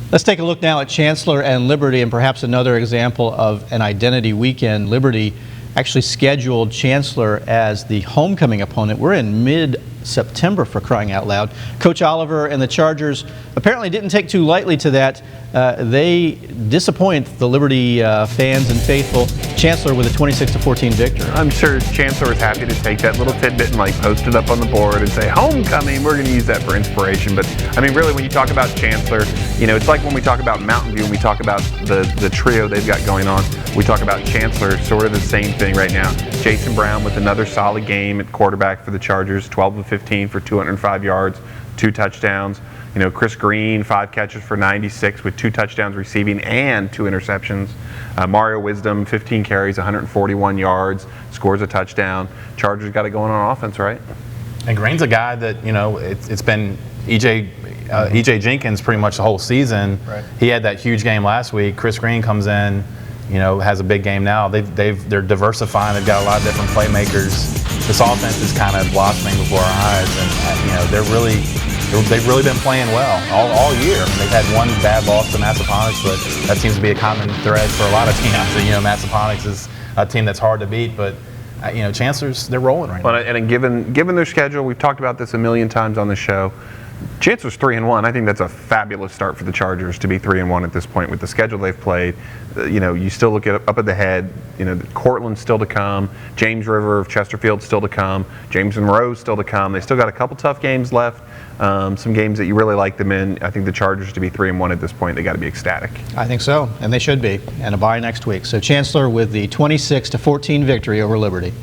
Let's take a look now at Chancellor and Liberty, and perhaps another example of an identity weekend. Liberty actually scheduled Chancellor as the homecoming opponent. We're in mid-September, for crying out loud. Coach Oliver and the Chargers apparently didn't take too lightly to that. They disappoint the Liberty fans and faithful. Chancellor with a 26-14 victory. I'm sure Chancellor is happy to take that little tidbit and post it up on the board and say, homecoming, we're going to use that for inspiration. But I mean, really, when you talk about Chancellor, it's like when we talk about Mountain View and we talk about the trio they've got going on. We talk about Chancellor, sort of the same thing right now. Jason Brown with another solid game at quarterback for the Chargers, 12 of 15 for 205 yards, 2 touchdowns. Chris Green, 5 catches for 96 with 2 touchdowns receiving and 2 interceptions. Mario Wisdom, 15 carries, 141 yards, scores a touchdown. Chargers got it going on offense, right? And Green's a guy that, it's been E.J. Jenkins pretty much the whole season. Right. He had that huge game last week. Chris Green comes in, has a big game now. They're diversifying. They've got a lot of different playmakers. This offense is kind of blossoming before our eyes, and they've really been playing well all year. They've had one bad loss to Massaponax, but that seems to be a common thread for a lot of teams. Massaponax is a team that's hard to beat, but Chancellor's, they're rolling right now. And given their schedule, we've talked about this a million times on the show. Chancellor's 3-1. I think that's a fabulous start for the Chargers to be 3-1 at this point with the schedule they've played. You still look up at the head. Cortland's still to come. James River of Chesterfield still to come. James Monroe's still to come. They still got a couple tough games left. Some games that you really like them in. I think the Chargers to be 3-1 at this point, they got to be ecstatic. I think so, and they should be. And a bye next week. So Chancellor with the 26-14 victory over Liberty.